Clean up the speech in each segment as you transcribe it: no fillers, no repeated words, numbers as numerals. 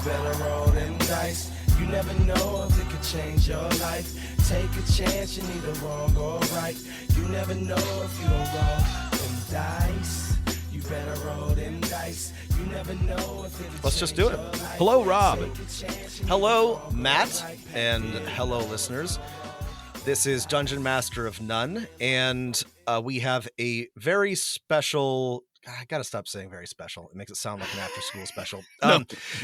better roll them dice. You never know if it could change your life. Take a chance, you're neither wrong or right. You never know if you don't roll them dice. You better roll them dice. You never know if it could Let's just do it. Hello, Rob. Hello, Matt. And hello, listeners. This is Dungeon Master of None, and we have a very special... I gotta stop saying very special. It makes it sound like an after-school special.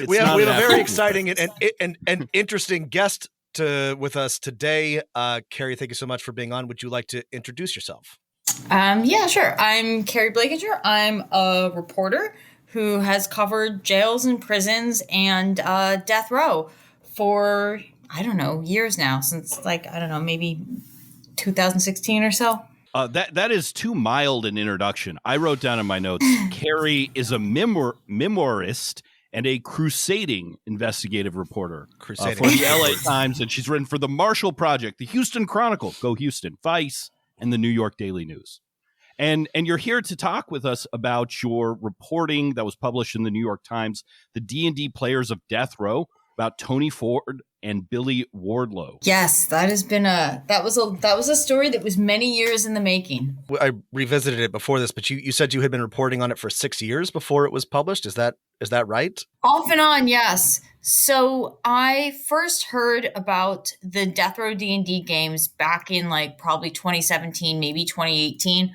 We have a very exciting and interesting guest with us today. Keri, thank you so much for being on. Would you like to introduce yourself? Yeah, sure. I'm Keri Blakinger. I'm a reporter who has covered jails and prisons and death row for, I don't know, years now, since maybe 2016 or so. That is too mild an introduction. I wrote down in my notes, Keri is a memoirist and a crusading investigative reporter for the LA Times, and she's written for the Marshall Project, the Houston Chronicle, Go Houston, Vice, and the New York Daily News. And you're here to talk with us about your reporting that was published in the New York Times, the D&D Players of Death Row, about Tony Ford and Billy Wardlow. Yes, that was a story that was many years in the making. I revisited it before this, but you said you had been reporting on it for 6 years before it was published. Is that right? Off and on, yes. So I first heard about the Death Row D&D games back in probably 2017, maybe 2018.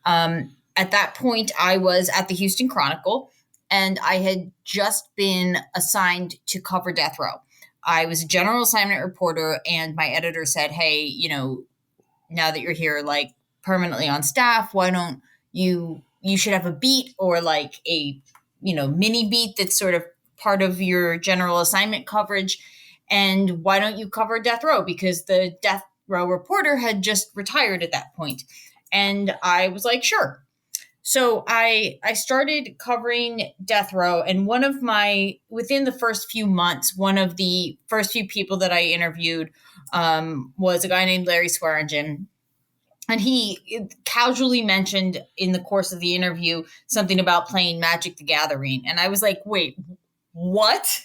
At that point, I was at the Houston Chronicle, and I had just been assigned to cover Death Row. I was a general assignment reporter, and my editor said, hey, now that you're here, permanently on staff, why don't you should have a beat or a, mini beat that's sort of part of your general assignment coverage. And why don't you cover Death Row? Because the Death Row reporter had just retired at that point. And I was like, sure. So I started covering Death Row, and within the first few months, one of the first few people that I interviewed was a guy named Larry Swearingen. And he casually mentioned in the course of the interview something about playing Magic the Gathering. And I was like, wait, what?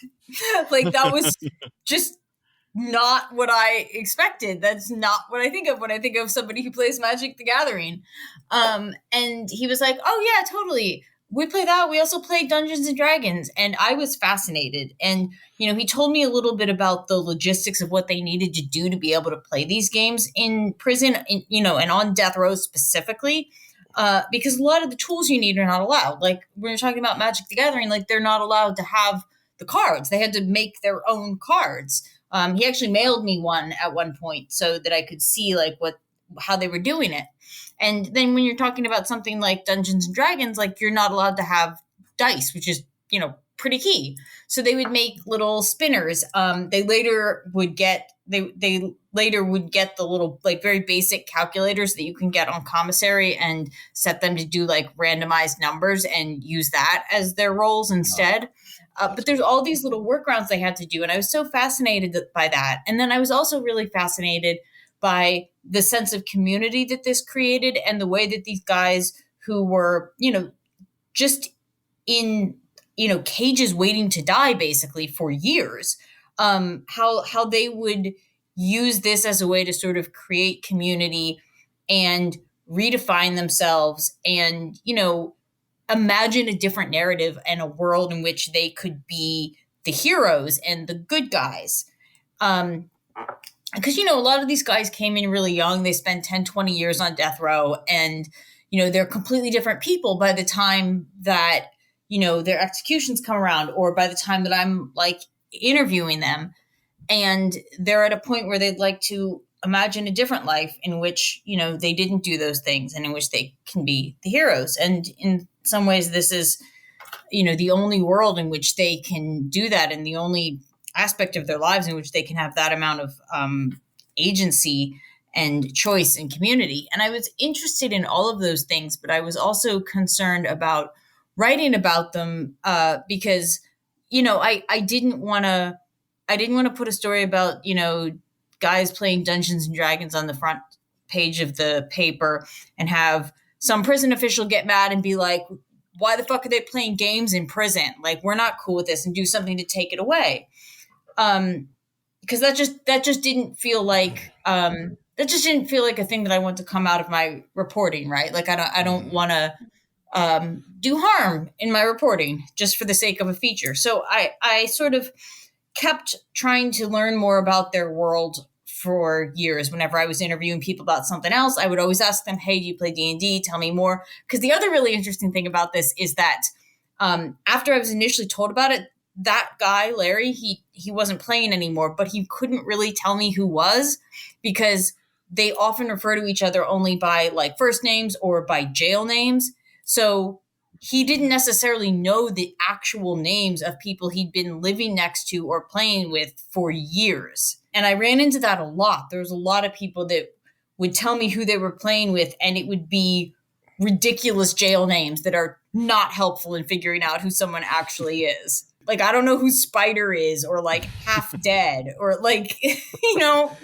That was just not what I expected. That's not what I think of when I think of somebody who plays Magic the Gathering. And he was like, oh yeah, totally. We play that. We also play Dungeons and Dragons. And I was fascinated. And, he told me a little bit about the logistics of what they needed to do to be able to play these games in prison, and on death row specifically, because a lot of the tools you need are not allowed. When you're talking about Magic the Gathering, they're not allowed to have the cards. They had to make their own cards. He actually mailed me one at one point so that I could see how they were doing it. And then when you're talking about something like Dungeons and Dragons, you're not allowed to have dice, which is, pretty key. So they would make little spinners. They later would get the little very basic calculators that you can get on commissary and set them to do randomized numbers and use that as their rolls instead. But there's all these little workarounds they had to do. And I was so fascinated by that. And then I was also really fascinated by the sense of community that this created and the way that these guys who were, just in, cages waiting to die basically for years, how they would use this as a way to sort of create community and redefine themselves and, imagine a different narrative and a world in which they could be the heroes and the good guys. Because, a lot of these guys came in really young. They spent 10, 20 years on death row, and, they're completely different people by the time that, their executions come around, or by the time that I'm interviewing them. And they're at a point where they'd like to imagine a different life in which, they didn't do those things and in which they can be the heroes. And in some ways, this is, the only world in which they can do that, and the only aspect of their lives in which they can have that amount of agency and choice and community. And I was interested in all of those things, but I was also concerned about writing about them because, I didn't want to put a story about, guys playing Dungeons and Dragons on the front page of the paper and have some prison official get mad and be like, why the fuck are they playing games in prison? Like, we're not cool with this, and do something to take it away. Because that just didn't feel like a thing that I want to come out of my reporting, right? Like, I don't want to do harm in my reporting just for the sake of a feature. So I sort of kept trying to learn more about their world for years. Whenever I was interviewing people about something else, I would always ask them, hey, do you play D&D? Tell me more. Because the other really interesting thing about this is that after I was initially told about it, that guy, Larry, he wasn't playing anymore, but he couldn't really tell me who was, because they often refer to each other only by like first names or by jail names. So he didn't necessarily know the actual names of people he'd been living next to or playing with for years. And I ran into that a lot. There was a lot of people that would tell me who they were playing with, and it would be ridiculous jail names that are not helpful in figuring out who someone actually is. Like, I don't know who Spider is, or like Half Dead, or like, you know.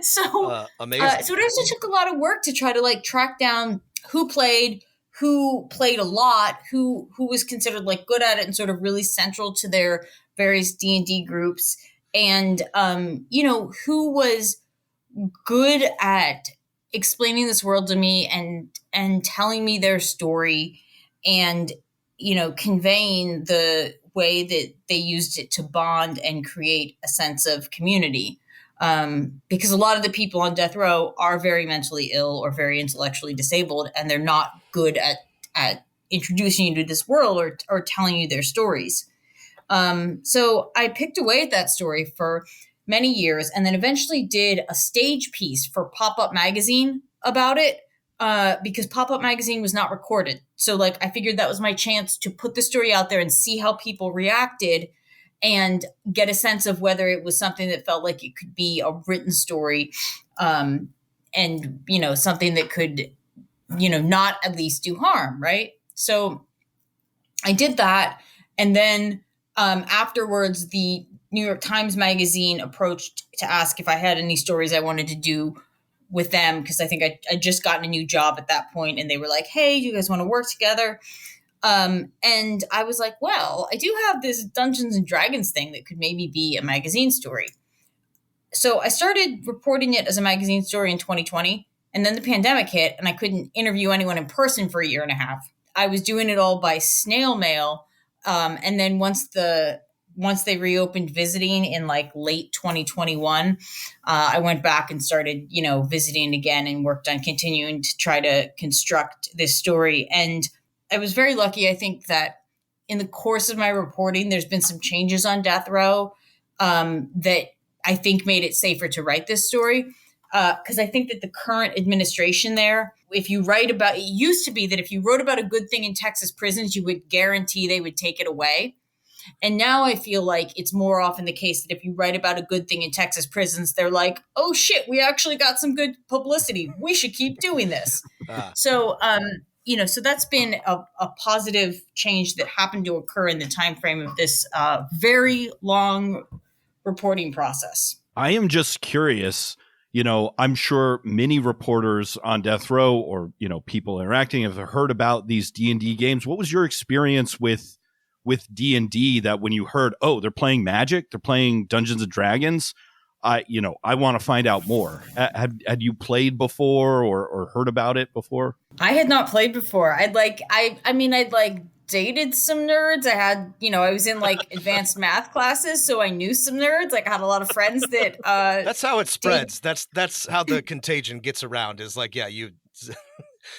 So amazing. So it also took a lot of work to try to like track down who played a lot, who was considered like good at it and sort of really central to their various D&D groups, and you know, who was good at explaining this world to me and telling me their story, and, you know, conveying the way that they used it to bond and create a sense of community. Because a lot of the people on death row are very mentally ill or very intellectually disabled, and they're not good at introducing you to this world or telling you their stories. So I picked away at that story for many years, and then eventually did a stage piece for Pop-Up Magazine about it, because Pop-Up Magazine was not recorded. So like, I figured that was my chance to put the story out there and see how people reacted, and get a sense of whether it was something that felt like it could be a written story, and, you know, something that could, you know, not at least do harm, right? So I did that, and then afterwards, the New York Times Magazine approached to ask if I had any stories I wanted to do with them, because I think I just gotten a new job at that point, and they were like, hey, you guys want to work together? And I was like, well, I do have this Dungeons and Dragons thing that could maybe be a magazine story. So I started reporting it as a magazine story in 2020, and then the pandemic hit, and I couldn't interview anyone in person for a year and a half. I was doing it all by snail mail. And then once they reopened visiting in like late 2021, I went back and started, you know, visiting again, and worked on continuing to try to construct this story. And I was very lucky, I think, that in the course of my reporting, there's been some changes on death row that I think made it safer to write this story. Because I think that the current administration there, if you write about, it used to be that if you wrote about a good thing in Texas prisons, you would guarantee they would take it away. And now I feel like it's more often the case that if you write about a good thing in Texas prisons, they're like, oh shit, we actually got some good publicity. We should keep doing this. So, you know, so that's been a positive change that happened to occur in the time frame of this very long reporting process. I am just curious. You know, I'm sure many reporters on death row, or, you know, people interacting, have heard about these D&D games. What was your experience with D&D, that when you heard, oh, they're playing Magic, they're playing Dungeons and Dragons, I want to find out more. Had you played before or heard about it before? I had not played before. I'd dated some nerds. I had, you know, I was in like advanced math classes, so I knew some nerds. Like, I had a lot of friends that that's how it spreads. That's how the contagion gets around, is like, yeah, you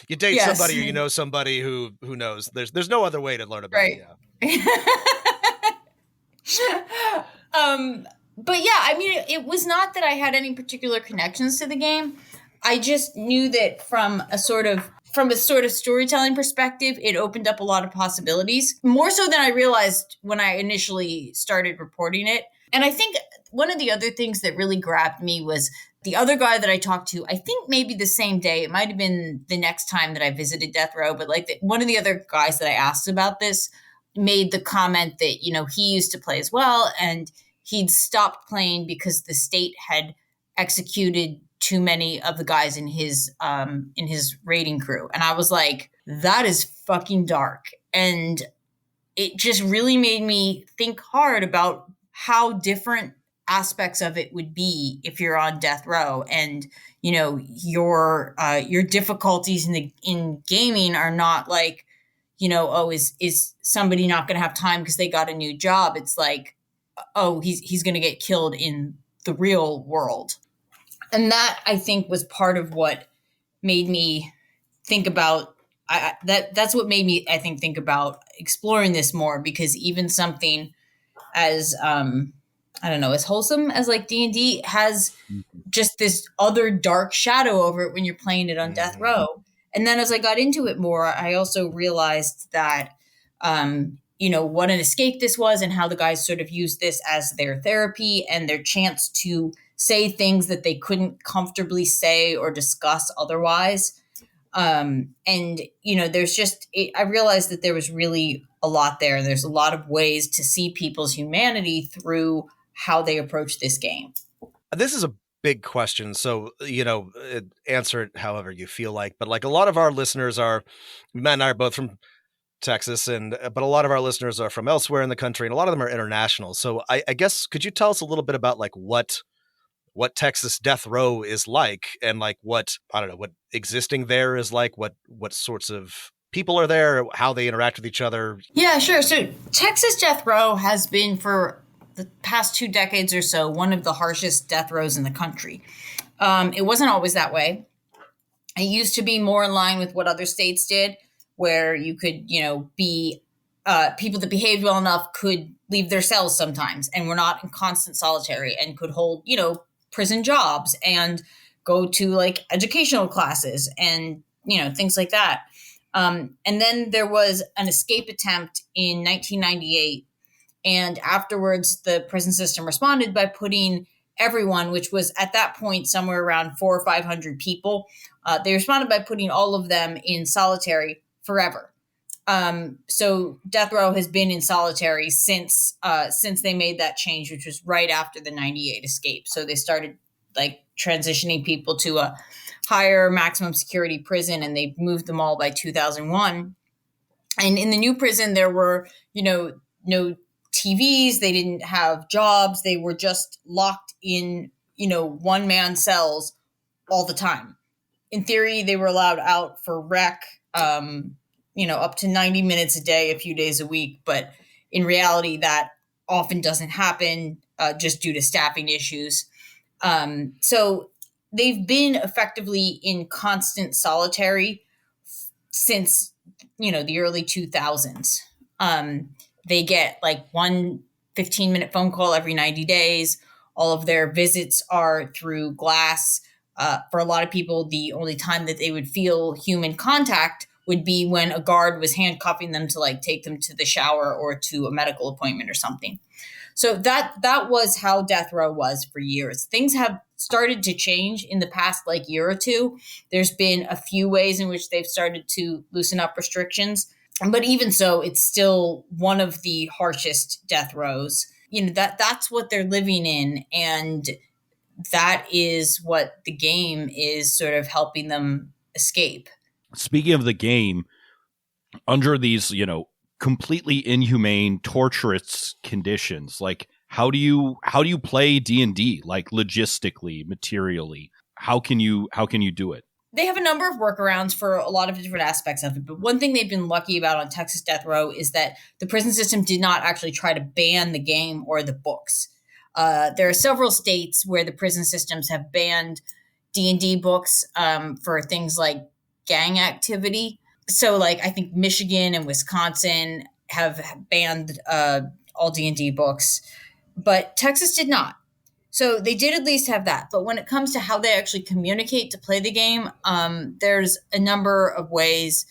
date somebody, or you know somebody who knows. There's no other way to learn about it. Yeah. But yeah, I mean, it was not that I had any particular connections to the game. I just knew that from a sort of storytelling perspective, it opened up a lot of possibilities, more so than I realized when I initially started reporting it. And I think one of the other things that really grabbed me was the other guy that I talked to, I think maybe the same day, it might have been the next time that I visited death row, but like one of the other guys that I asked about this made the comment that, you know, he used to play as well, and he'd stopped playing because the state had executed too many of the guys in his raiding crew. And I was like, that is fucking dark. And it just really made me think hard about how different aspects of it would be if you're on death row, and your difficulties in gaming are not like, oh, is somebody not going to have time because they got a new job? It's like, oh, he's going to get killed in the real world. And that, I think, was part of what made me think about that's what made me, I think about exploring this more, because even something as I don't know, as wholesome as like D&D has just this other dark shadow over it when you're playing it on death row. And then as I got into it more, I also realized that what an escape this was, and how the guys sort of used this as their therapy and their chance to say things that they couldn't comfortably say or discuss otherwise. There's just, I realized that there was really a lot there, and there's a lot of ways to see people's humanity through how they approach this game. This is a big question, so answer it however you feel like. But like, a lot of our listeners are, Matt and I are both from Texas, but a lot of our listeners are from elsewhere in the country, and a lot of them are international. So I guess, could you tell us a little bit about like what Texas death row is like, and like what existing there is like, what sorts of people are there, how they interact with each other? Yeah, sure. So Texas death row has been, for the past 2 decades or so, one of the harshest death rows in the country. It wasn't always that way. It used to be more in line with what other states did, where you could, be people that behaved well enough could leave their cells sometimes and were not in constant solitary, and could hold, prison jobs and go to like educational classes and, things like that. And then there was an escape attempt in 1998. And afterwards, the prison system responded by putting everyone, which was at that point somewhere around 400 or 500 people, they responded by putting all of them in solitary forever. So death row has been in solitary since they made that change, which was right after the 98 escape. So they started like transitioning people to a higher maximum security prison, and they moved them all by 2001. And in the new prison, there were, no TVs. They didn't have jobs. They were just locked in, one-man cells all the time. In theory, they were allowed out for rec, up to 90 minutes a day, a few days a week. But in reality, that often doesn't happen just due to staffing issues. So they've been effectively in constant solitary since, the early 2000s. They get like one 15-minute phone call every 90 days. All of their visits are through glass. For a lot of people, the only time that they would feel human contact would be when a guard was handcuffing them to like take them to the shower or to a medical appointment or something. So that was how death row was for years. Things have started to change in the past like year or two. There's been a few ways in which they've started to loosen up restrictions. But even so, it's still one of the harshest death rows. That's what they're living in. And that is what the game is sort of helping them escape. Speaking of the game, under these, completely inhumane, torturous conditions, like how do you play D&D, like logistically, materially? How can you do it? They have a number of workarounds for a lot of different aspects of it. But one thing they've been lucky about on Texas Death Row is that the prison system did not actually try to ban the game or the books. There are several states where the prison systems have banned D&D books for things like gang activity. So like, I think Michigan and Wisconsin have banned all D&D books, but Texas did not. So they did at least have that. But when it comes to how they actually communicate to play the game, there's a number of ways,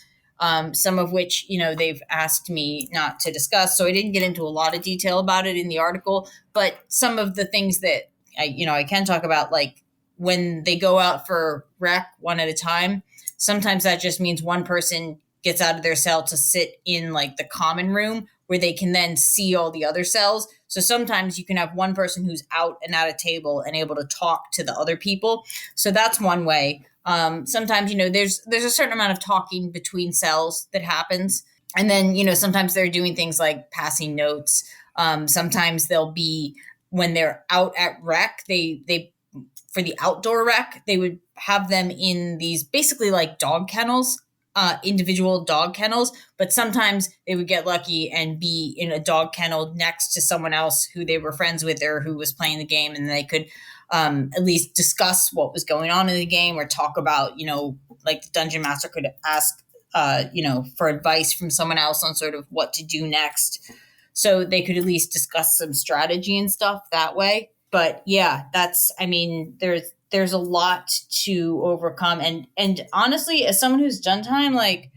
some of which, they've asked me not to discuss. So I didn't get into a lot of detail about it in the article. But some of the things that I can talk about, like when they go out for rec one at a time, sometimes that just means one person gets out of their cell to sit in like the common room where they can then see all the other cells. So sometimes you can have one person who's out and at a table and able to talk to the other people. So that's one way. Sometimes, there's a certain amount of talking between cells that happens. And then, sometimes they're doing things like passing notes. Sometimes they'll be, when they're out at rec, they for the outdoor rec, they would have them in these basically like dog kennels, individual dog kennels. But sometimes they would get lucky and be in a dog kennel next to someone else who they were friends with or who was playing the game, and they could at least discuss what was going on in the game or talk about, like the dungeon master could ask, for advice from someone else on sort of what to do next. So they could at least discuss some strategy and stuff that way. But yeah, there's a lot to overcome. And honestly, as someone who's done time, like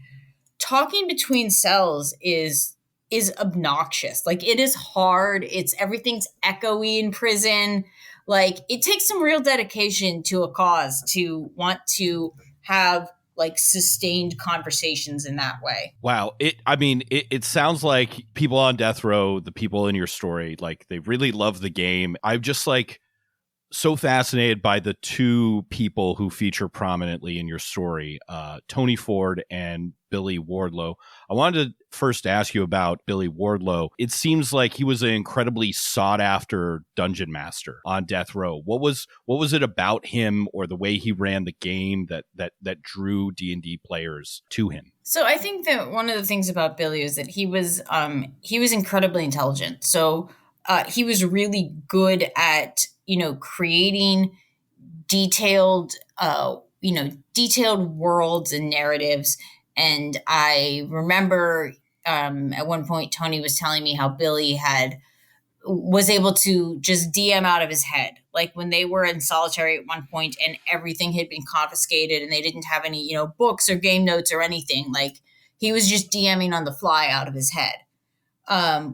talking between cells is obnoxious. Like it is hard. Everything's echoey in prison. Like it takes some real dedication to a cause to want to have like sustained conversations in that way. Wow. It sounds like people on death row, the people in your story, like they really love the game. I'm just like so fascinated by the two people who feature prominently in your story, Tony Ford and Billy Wardlow. I wanted to first ask you about Billy Wardlow. It seems like he was an incredibly sought after dungeon master on death row. What was it about him or the way he ran the game that drew D&D players to him? So I think that one of the things about Billy is that he was incredibly intelligent. So he was really good at creating detailed worlds and narratives. And I remember at one point Tony was telling me how Billy was able to just DM out of his head, like when they were in solitary at one point and everything had been confiscated and they didn't have any books or game notes or anything. Like he was just DMing on the fly out of his head,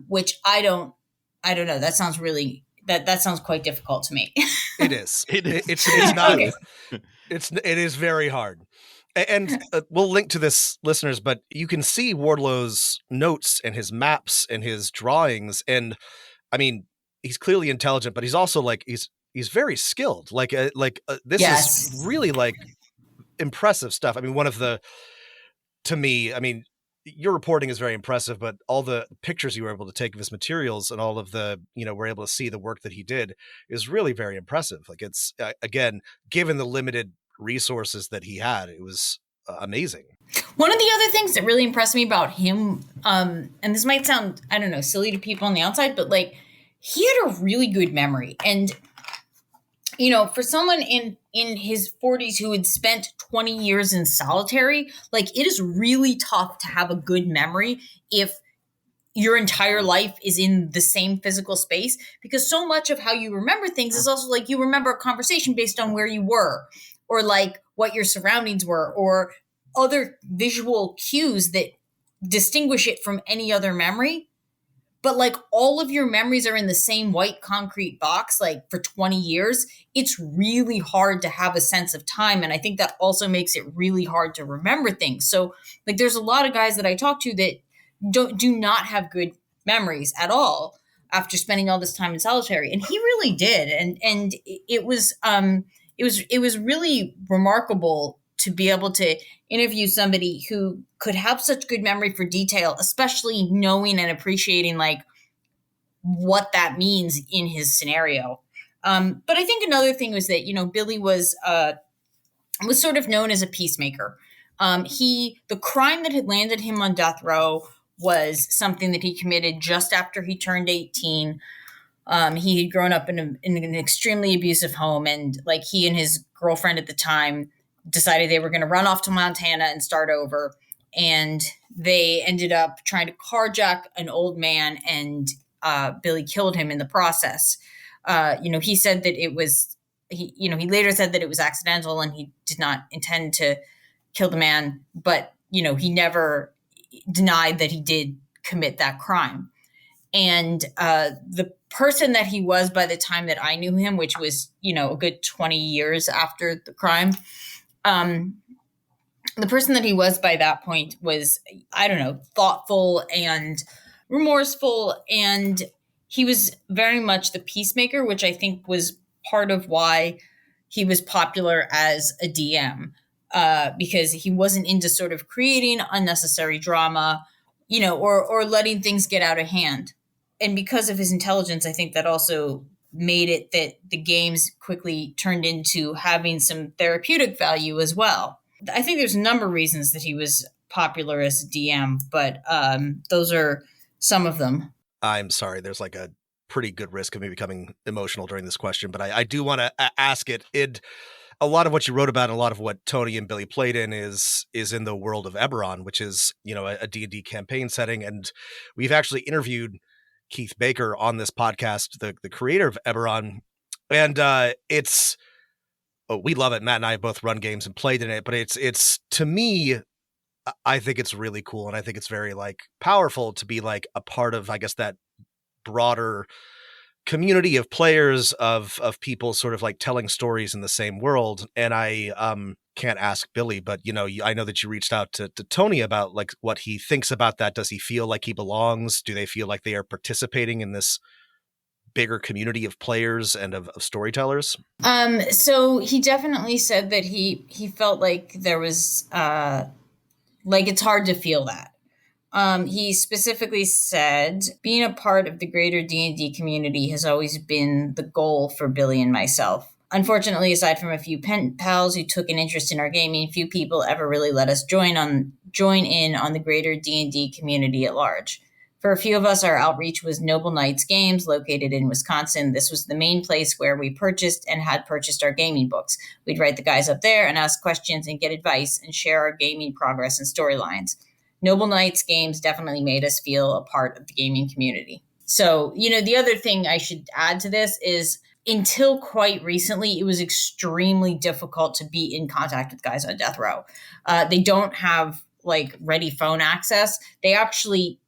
which I don't know. That sounds really that sounds quite difficult to me. It is. It's not. Okay. It is very hard. And we'll link to this, listeners, but you can see Wardlow's notes and his maps and his drawings. And I mean, he's clearly intelligent, but he's also like, he's very skilled. This Yes. is really like impressive stuff. I mean, to me, I mean, your reporting is very impressive, but all the pictures you were able to take of his materials and all of the, we're able to see the work that he did is really very impressive. Like it's, again, given the limited resources that he had, it was amazing. One of the other things that really impressed me about him, and this might sound, I don't know, silly to people on the outside, but like he had a really good memory. And, for someone in his 40s who had spent 20 years in solitary, like it is really tough to have a good memory if your entire life is in the same physical space, because so much of how you remember things is also like you remember a conversation based on where you were or like what your surroundings were or other visual cues that distinguish it from any other memory. But like all of your memories are in the same white concrete box, like for 20 years, it's really hard to have a sense of time. And I think that also makes it really hard to remember things. So like there's a lot of guys that I talk to that do not have good memories at all after spending all this time in solitary. And he really did. And it was really remarkable to be able to interview somebody who could have such good memory for detail, especially knowing and appreciating like what that means in his scenario. But I think another thing was that, Billy was sort of known as a peacemaker. The crime that had landed him on death row was something that he committed just after he turned 18. He had grown up in an extremely abusive home, and like he and his girlfriend at the time decided they were going to run off to Montana and start over. And they ended up trying to carjack an old man, and Billy killed him in the process. He said that it was, he later said that it was accidental and he did not intend to kill the man, but, he never denied that he did commit that crime. And the person that he was by the time that I knew him, which was, a good 20 years after the crime, the person that he was by that point was, I don't know, thoughtful and remorseful. And he was very much the peacemaker, which I think was part of why he was popular as a DM, because he wasn't into sort of creating unnecessary drama. or letting things get out of hand. And because of his intelligence, I think that also made it that the games quickly turned into having some therapeutic value as well. I think there's a number of reasons that he was popular as a DM, but those are some of them. I'm sorry, there's like a pretty good risk of me becoming emotional during this question, but I do want to ask it. A lot of what you wrote about and a lot of what Tony and Billy played in is in the world of Eberron, which is, a D&D campaign setting. And we've actually interviewed Keith Baker on this podcast, the creator of Eberron. And we love it. Matt and I have both run games and played in it, but it's to me, I think it's really cool. And I think it's very like powerful to be like a part of, I guess, that broader community of players, of people sort of like telling stories in the same world. And I can't ask Billy, but I know that you reached out to Tony about like what he thinks about that. Does he feel like he belongs? Do they feel like they are participating in this bigger community of players and of storytellers? So he definitely said that he felt like there was like it's hard to feel that. He specifically said, being a part of the greater D&D community has always been the goal for Billy and myself. Unfortunately, aside from a few pen pals who took an interest in our gaming, few people ever really let us join in on the greater D&D community at large. For a few of us, our outreach was Noble Knights Games, located in Wisconsin. This was the main place where we purchased and had purchased our gaming books. We'd write the guys up there and ask questions and get advice and share our gaming progress and storylines. Noble Knights Games definitely made us feel a part of the gaming community. So, the other thing I should add to this is until quite recently, it was extremely difficult to be in contact with guys on death row. They don't have like ready phone access.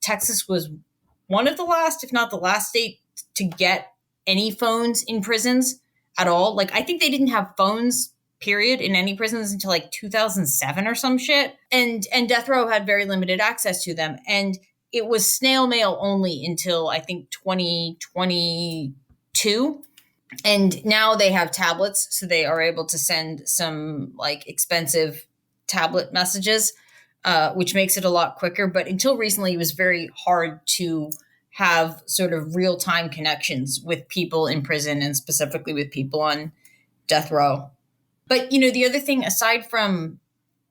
Texas was one of the last, if not the last state to get any phones in prisons at all. Like, I think they didn't have phones period in any prisons until like 2007 or some shit. And death row had very limited access to them. And it was snail mail only until I think 2022. And now they have tablets, so they are able to send some like expensive tablet messages, which makes it a lot quicker. But until recently, it was very hard to have sort of real-time connections with people in prison and specifically with people on death row. But, the other thing, aside from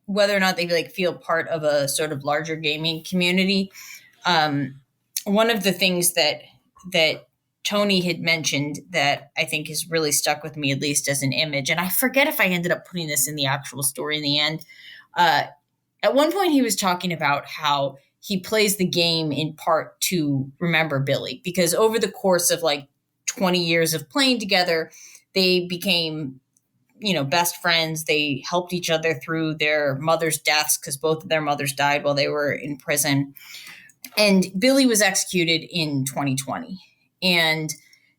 whether or not they like feel part of a sort of larger gaming community, one of the things that Tony had mentioned that I think has really stuck with me, at least as an image, and I forget if I ended up putting this in the actual story in the end. At one point, he was talking about how he plays the game in part to remember Billy, because over the course of like 20 years of playing together, they became best friends. They helped each other through their mother's deaths because both of their mothers died while they were in prison. And Billy was executed in 2020. And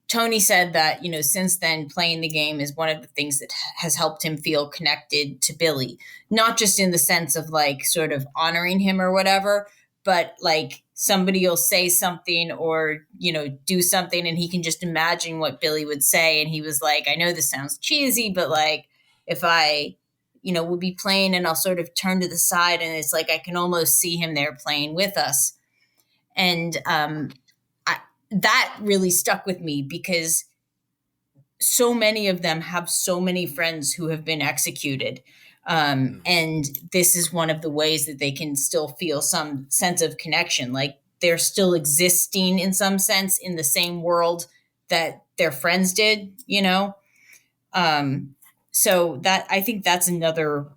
Tony said that, since then, playing the game is one of the things that has helped him feel connected to Billy, not just in the sense of like sort of honoring him or whatever, but like somebody will say something or, do something and he can just imagine what Billy would say. And he was like, I know this sounds cheesy, but like if I, would be playing and I'll sort of turn to the side and it's like I can almost see him there playing with us. And that really stuck with me because so many of them have so many friends who have been executed. And this is one of the ways that they can still feel some sense of connection. Like they're still existing in some sense in the same world that their friends did, So that, I think that's another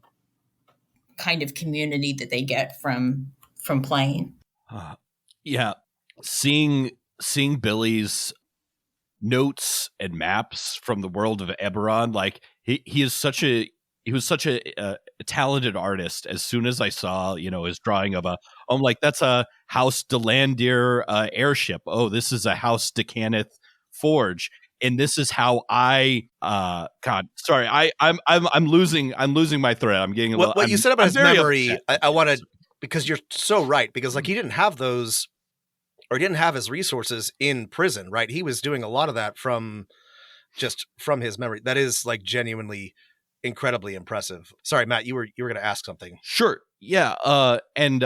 kind of community that they get from playing. Yeah. Seeing Billy's notes and maps from the world of Eberron, like he was such a talented artist. As soon as I saw, his drawing of I'm like, that's a House de Landier airship. Oh, this is a House de Cannith forge. And this is how God, sorry, I'm losing my thread. I'm getting a little. What you said about his memory, I want to, because you're so right. Because like he didn't have those, or he didn't have his resources in prison, right? He was doing a lot of that from his memory. That is like genuinely incredibly impressive. Sorry, Matt, you were going to ask something. Sure. Yeah. And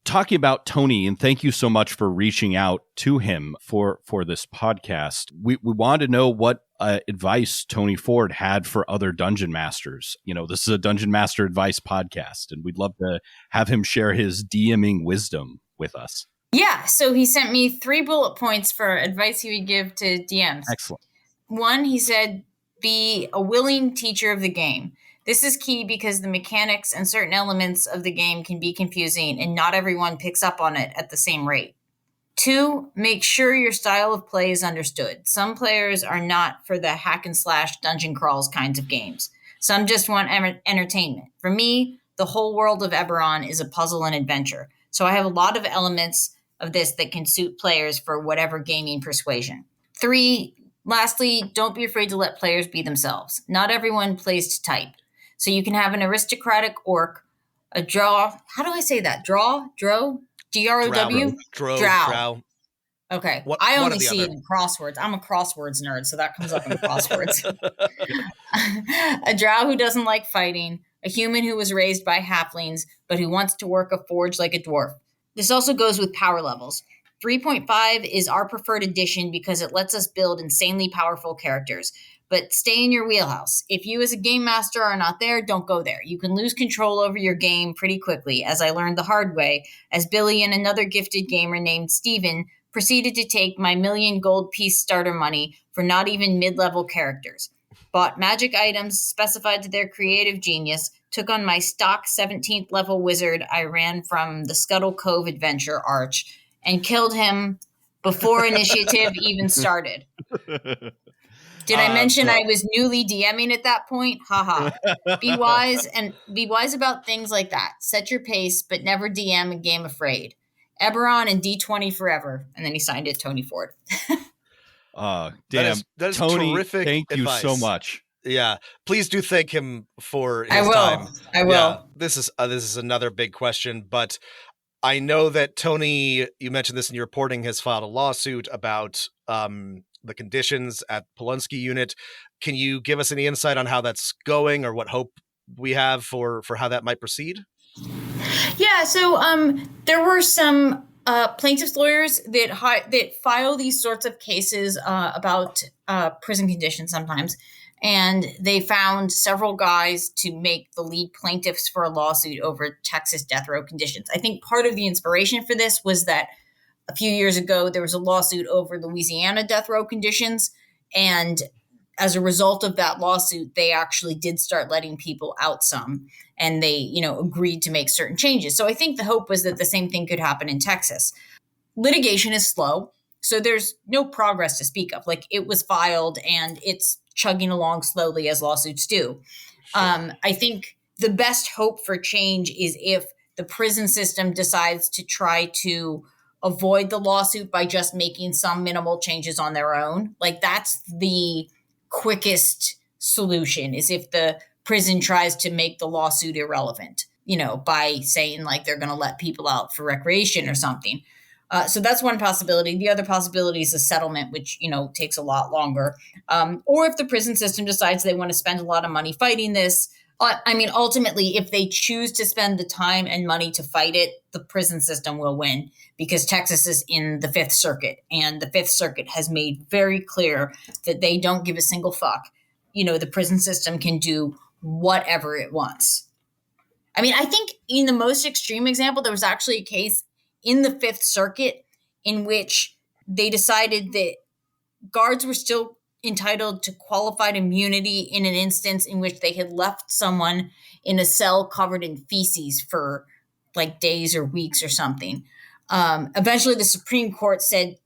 talking about Tony, and thank you so much for reaching out to him for this podcast. We wanted to know what advice Tony Ford had for other dungeon masters. This is a Dungeon Master Advice podcast, and we'd love to have him share his DMing wisdom with us. Yeah, so he sent me 3 bullet points for advice he would give to DMs. Excellent. 1, he said, be a willing teacher of the game. This is key because the mechanics and certain elements of the game can be confusing and not everyone picks up on it at the same rate. 2, make sure your style of play is understood. Some players are not for the hack and slash dungeon crawls kinds of games. Some just want entertainment. For me, the whole world of Eberron is a puzzle and adventure. So I have a lot of elements of this that can suit players for whatever gaming persuasion. 3, lastly, don't be afraid to let players be themselves. Not everyone plays to type. So you can have an aristocratic orc, a drow. How do I say that? Drow? Drow? Drow. Okay. I only see it in crosswords. I'm a crosswords nerd, so that comes up in crosswords. A drow who doesn't like fighting, a human who was raised by halflings, but who wants to work a forge like a dwarf. This also goes with power levels. 3.5 is our preferred edition because it lets us build insanely powerful characters. But stay in your wheelhouse. If you as a game master are not there, don't go there. You can lose control over your game pretty quickly, as I learned the hard way, as Billy and another gifted gamer named Steven proceeded to take my 1,000,000 gold piece starter money for not even mid-level characters. Bought magic items specified to their creative genius, took on my stock 17th level wizard I ran from the Scuttle Cove adventure arch, and killed him before initiative even started. Did I mention I was newly DMing at that point? Haha. Be wise about things like that. Set your pace, but never DM a game afraid. Eberron and D20 forever. And then he signed it Tony Ford. Damn. That is Tony, terrific thank advice. you so much. Yeah. Please do thank him for his time. I will. Yeah, this is another big question, but I know that Tony, you mentioned this in your reporting, has filed a lawsuit about the conditions at Polonsky unit. Can you give us any insight on how that's going or what hope we have for how that might proceed? Yeah, so there were some plaintiffs' lawyers that file these sorts of cases about prison conditions sometimes, and they found several guys to make the lead plaintiffs for a lawsuit over Texas death row conditions. I think part of the inspiration for this was that a few years ago, there was a lawsuit over Louisiana death row conditions. And as a result of that lawsuit, they actually did start letting people out some. And they, agreed to make certain changes. So I think the hope was that the same thing could happen in Texas. Litigation is slow. So there's no progress to speak of. Like, it was filed and it's chugging along slowly as lawsuits do. Sure. I think the best hope for change is if the prison system decides to try to avoid the lawsuit by just making some minimal changes on their own. Like, that's the quickest solution, is if the prison tries to make the lawsuit irrelevant, by saying like they're going to let people out for recreation or something. So that's one possibility. The other possibility is a settlement, which, takes a lot longer. Or if the prison system decides they want to spend a lot of money fighting this. Ultimately, if they choose to spend the time and money to fight it, the prison system will win because Texas is in the Fifth Circuit, and the Fifth Circuit has made very clear that they don't give a single fuck. The prison system can do whatever it wants. I think in the most extreme example, there was actually a case in the Fifth Circuit in which they decided that guards were still entitled to qualified immunity in an instance in which they had left someone in a cell covered in feces for like days or weeks or something. Eventually, the Supreme Court said,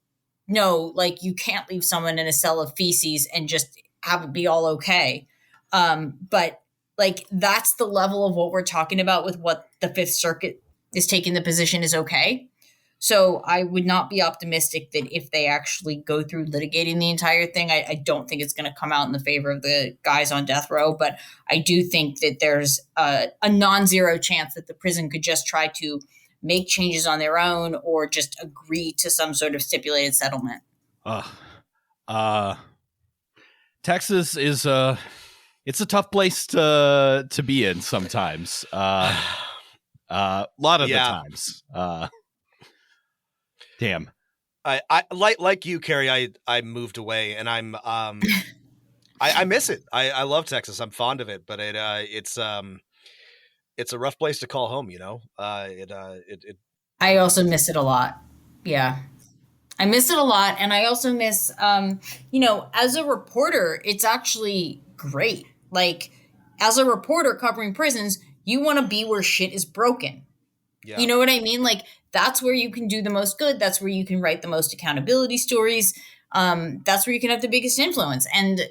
no, like, you can't leave someone in a cell of feces and just have it be all okay. But like, that's the level of what we're talking about with what the Fifth Circuit is taking the position is okay. So I would not be optimistic that if they actually go through litigating the entire thing, I don't think it's going to come out in the favor of the guys on death row. But I do think that there's a non-zero chance that the prison could just try to make changes on their own or just agree to some sort of stipulated settlement. Texas is it's a tough place to be in sometimes. A lot of the times. Damn. I like you, Keri. I moved away, and I'm I miss it. I love Texas. I'm fond of it, but it's a rough place to call home. You know, I also miss it a lot. Yeah. I miss it a lot. And I also miss, as a reporter, it's actually great. Like, as a reporter covering prisons, you want to be where shit is broken. Yeah. You know what I mean? Like, that's where you can do the most good. That's where you can write the most accountability stories. That's where you can have the biggest influence. And,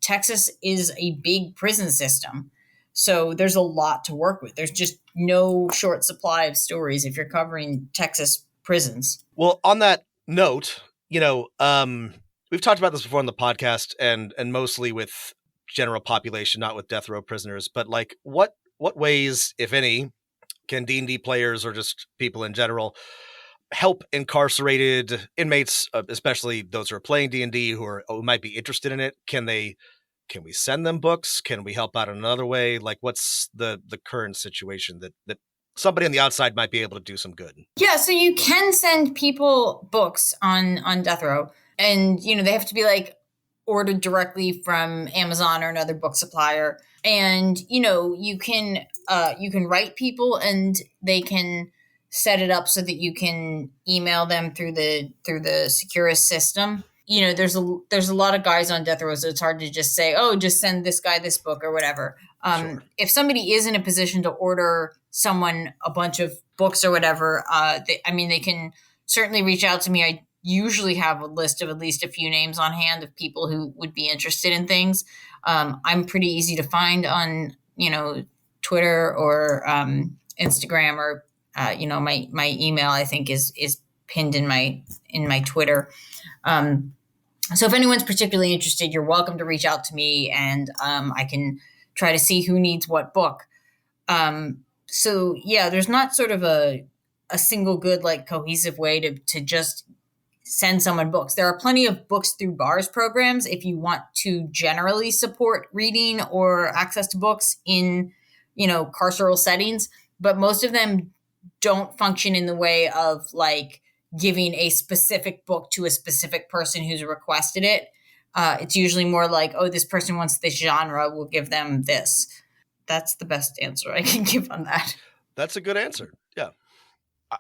Texas is a big prison system. So there's a lot to work with. There's just no short supply of stories if you're covering Texas prisons. Well, on that note, we've talked about this before on the podcast, and mostly with general population, not with death row prisoners. But like, what ways, if any, can D&D players or just people in general help incarcerated inmates, especially those who are playing D&D who might be interested in it? Can we send them books? Can we help out in another way? Like, what's the current situation that somebody on the outside might be able to do some good? Yeah, so you can send people books on death row, and they have to be like ordered directly from Amazon or another book supplier. And you can write people, and they can set it up so that you can email them through the Securus system. There's a lot of guys on death row, so it's hard to just say, oh, just send this guy this book or whatever. Sure. If somebody is in a position to order someone a bunch of books or whatever, they can certainly reach out to me. I usually have a list of at least a few names on hand of people who would be interested in things. I'm pretty easy to find on, Twitter or Instagram, or my email, I think is pinned in my Twitter. So if anyone's particularly interested, you're welcome to reach out to me, and I can try to see who needs what book. So yeah, there's not sort of a single good, like, cohesive way to just send someone books. There are plenty of books through bars programs if you want to generally support reading or access to books in, carceral settings, but most of them don't function in the way of like giving a specific book to a specific person who's requested it. It's usually more like, oh, this person wants this genre, we'll give them this. That's the best answer I can give on that. That's a good answer. Yeah.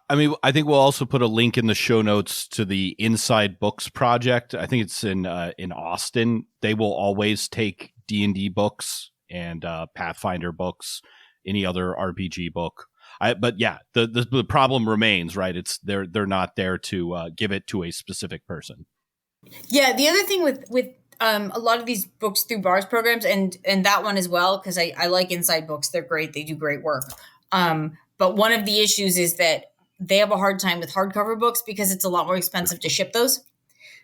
I mean, I think we'll also put a link in the show notes to the Inside Books project. I think it's in Austin. They will always take D&D books and Pathfinder books, any other RPG book. But yeah, the problem remains, right? It's they're not there to give it to a specific person. Yeah, the other thing with a lot of these books through bars programs, and that one as well, because I like Inside Books. They're great. They do great work. But one of the issues is that they have a hard time with hardcover books because it's a lot more expensive to ship those.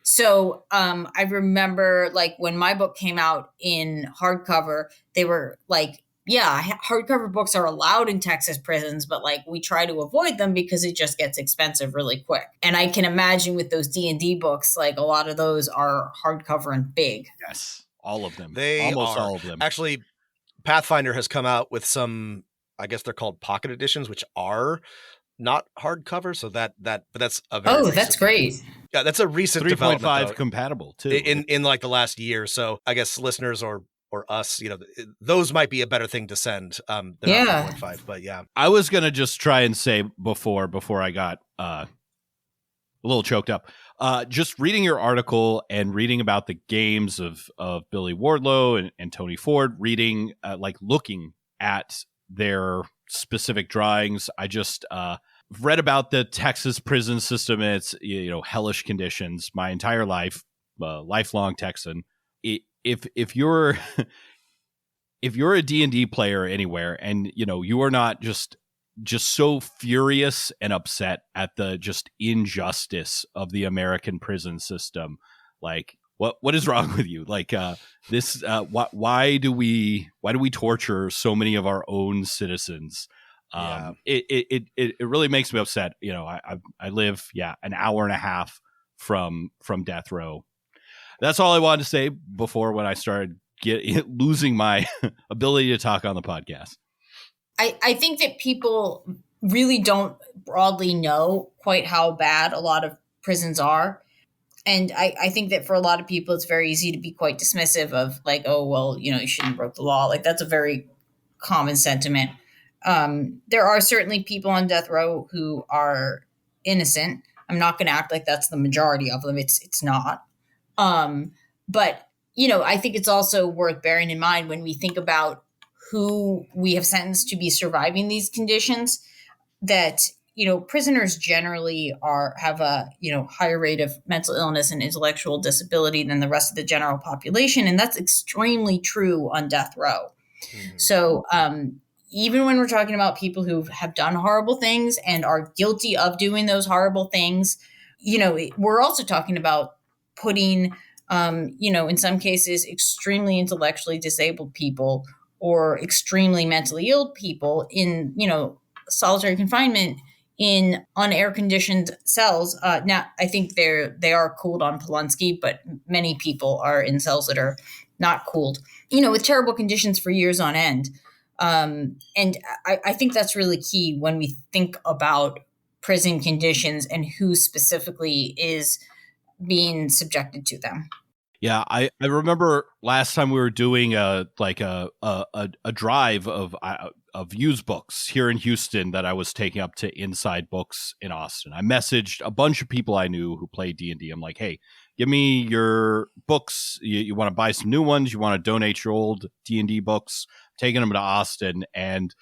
So I remember, like, when my book came out in hardcover, they were like, yeah, hardcover books are allowed in Texas prisons, but like we try to avoid them because it just gets expensive really quick. And I can imagine with those D&D books, like a lot of those are hardcover and big. Yes, all of them. Almost all of them. Actually, Pathfinder has come out with some, I guess they're called pocket editions, which are not hardcover. So but that's a very that's great. Yeah, that's a recent 3.5 compatible too. In like the last year. So I guess listeners or us, those might be a better thing to send than 3.5. But yeah, I was gonna just try and say before I got a little choked up. Just reading your article and reading about the games of Billy Wardlow and Tony Ford, reading looking at their specific drawings. I just read about the Texas prison system and its hellish conditions my entire life, lifelong Texan. If you're a D&D player anywhere, and you are not just so furious and upset at the just injustice of the American prison system, like what is wrong with you? Like this why do we torture so many of our own citizens? It really makes me upset. I live an hour and a half from death row. That's all I wanted to say before when I started losing my ability to talk on the podcast. I think that people really don't broadly know quite how bad a lot of prisons are. And I think that for a lot of people, it's very easy to be quite dismissive of like, oh, well, you shouldn't have broke the law. Like that's a very common sentiment. There are certainly people on death row who are innocent. I'm not going to act like that's the majority of them. It's not. But I think it's also worth bearing in mind when we think about who we have sentenced to be surviving these conditions, that prisoners generally have a higher rate of mental illness and intellectual disability than the rest of the general population, and that's extremely true on death row. Mm-hmm. So even when we're talking about people who have done horrible things and are guilty of doing those horrible things, we're also talking about putting in some cases extremely intellectually disabled people or extremely mentally ill people in solitary confinement in unair conditioned cells. Now, I think they are cooled on Polonsky, but many people are in cells that are not cooled, with terrible conditions for years on end. And I think that's really key when we think about prison conditions and who specifically is being subjected to them. Yeah, I remember last time we were doing a drive of used books here in Houston that I was taking up to Inside Books in Austin. I messaged a bunch of people I knew who play D&D. I'm like, hey, give me your books. You want to buy some new ones? You want to donate your old D&D books? Taking them to Austin, and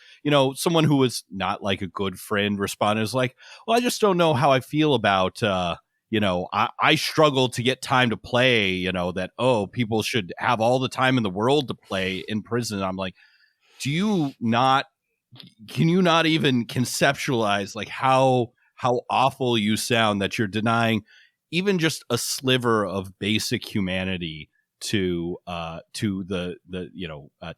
someone who was not like a good friend responded is like, well, I just don't know how I feel about I struggle to get time to play, that, oh, people should have all the time in the world to play in prison. I'm like, can you not even conceptualize like how awful you sound that you're denying even just a sliver of basic humanity to the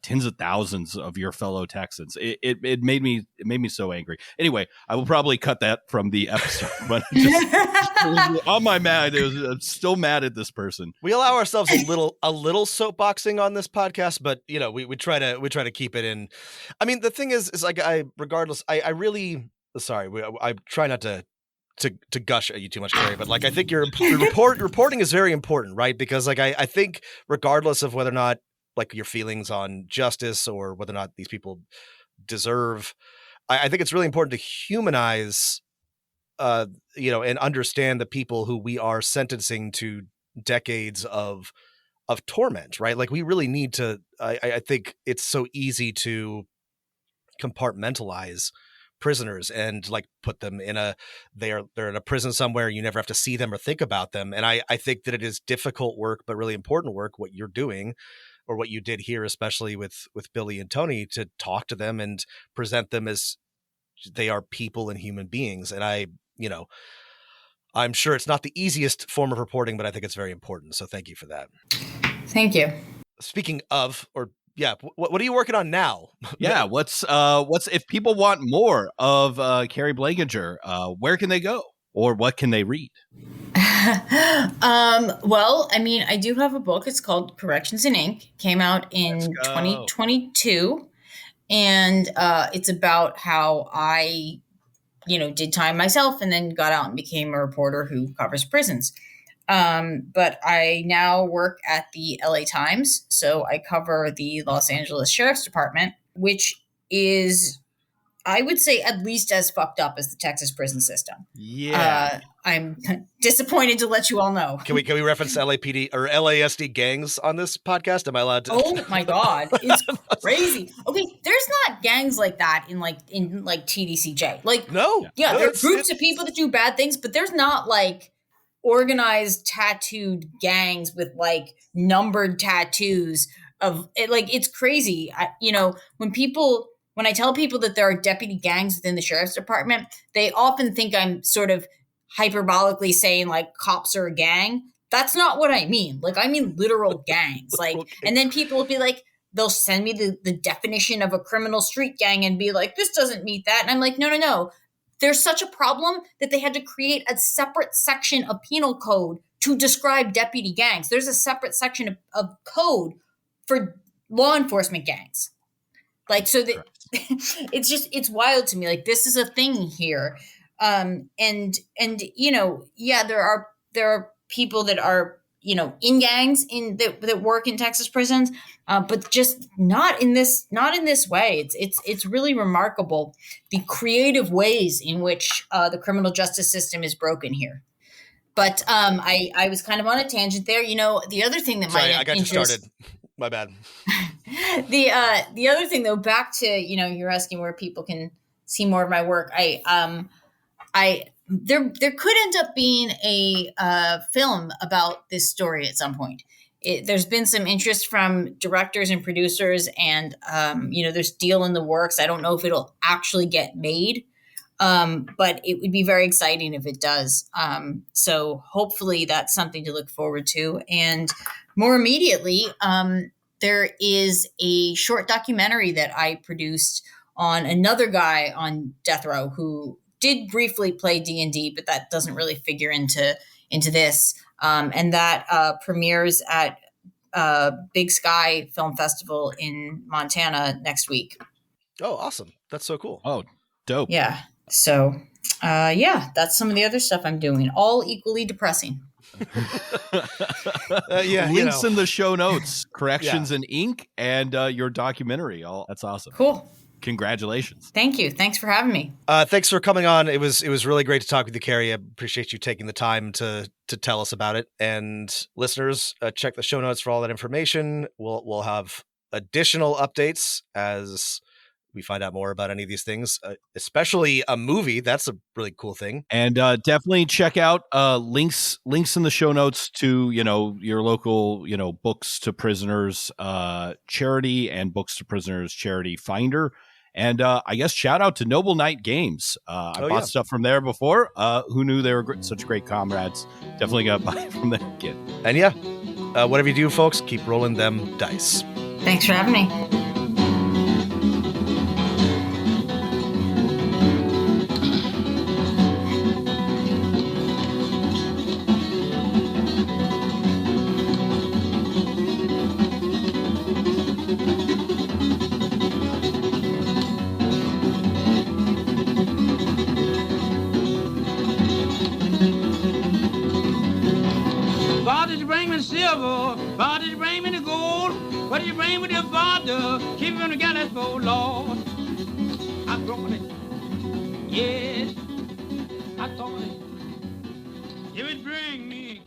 tens of thousands of your fellow Texans. It made me so angry. Anyway, I will probably cut that from the episode, but just on my mad, I'm still mad at this person. We allow ourselves a little soapboxing on this podcast, but we try to keep it in. I mean, the thing is like I really I try not to gush at you too much, Keri, but like I think your reporting is very important, right? Because like I think regardless of whether or not like your feelings on justice or whether or not these people deserve, I think it's really important to humanize, and understand the people who we are sentencing to decades of torment, right? Like we really need to. I think it's so easy to compartmentalize prisoners and like put them in they're in a prison somewhere. You never have to see them or think about them. And I think that it is difficult work, but really important work, what you're doing or what you did here, especially with Billy and Tony, to talk to them and present them as they are people and human beings. And I'm sure it's not the easiest form of reporting, but I think it's very important. So thank you for that. Thank you. Speaking of, yeah, what are you working on now? Yeah, what's if people want more of Keri Blakinger, where can they go or what can they read? Well, I mean, I do have a book. It's called Corrections in Ink. Came out in 2022, and it's about how I, did time myself and then got out and became a reporter who covers prisons. But I now work at the LA Times, so I cover the Los Angeles Sheriff's Department, which is, I would say, at least as fucked up as the Texas prison system. Yeah. I'm disappointed to let you all know. Can we reference LAPD or LASD gangs on this podcast? Am I allowed to? Oh my God. It's crazy. Okay. There's not gangs like that in TDCJ. Like, no. Yeah. No, there are groups of people that do bad things, but there's not like organized tattooed gangs with like numbered tattoos of it. Like, it's crazy. When I tell people that there are deputy gangs within the sheriff's department, they often think I'm sort of hyperbolically saying like cops are a gang. That's not what I mean. Like, I mean literal gangs. Like, okay. And then people will be like, they'll send me the definition of a criminal street gang and be like, this doesn't meet that. And I'm like, no. There's such a problem that they had to create a separate section of penal code to describe deputy gangs. There's a separate section of code for law enforcement gangs. Like, so that it's wild to me. Like, this is a thing here. And there are people that are, in gangs that work in Texas prisons, but just not in this way. It's really remarkable the creative ways in which the criminal justice system is broken here. But I was kind of on a tangent there. The other thing that Sorry, I got you started. My bad. The other thing, though, back to, you're asking where people can see more of my work. There could end up being a film about this story at some point. There's been some interest from directors and producers, and there's a deal in the works. I don't know if it'll actually get made, but it would be very exciting if it does. So hopefully that's something to look forward to. And more immediately, there is a short documentary that I produced on another guy on death row who did briefly play D&D, but that doesn't really figure into this. And that premieres at Big Sky Film Festival in Montana next week. Oh, awesome. That's so cool. Oh, dope. Yeah. So, that's some of the other stuff I'm doing, all equally depressing. Links in the show notes, corrections in ink, and your documentary. That's awesome. Cool. Congratulations. Thank you. Thanks for having me. Thanks for coming on. It was really great to talk with you, Keri. I appreciate you taking the time to tell us about it. And listeners, check the show notes for all that information. We'll have additional updates as we find out more about any of these things, especially a movie. That's a really cool thing. And definitely check out links in the show notes to, your local, Books to Prisoners charity and Books to Prisoners charity finder. And I guess shout out to Noble Knight Games. I bought stuff from there before. Who knew they were such great comrades? Definitely got to buy from them again. And whatever you do, folks, keep rolling them dice. Thanks for having me. Silver, Lord, did you bring me the gold? What did you bring with your father? Keep me on the gallows pole, Lord. I brought it. Yes, I thought it. You would bring me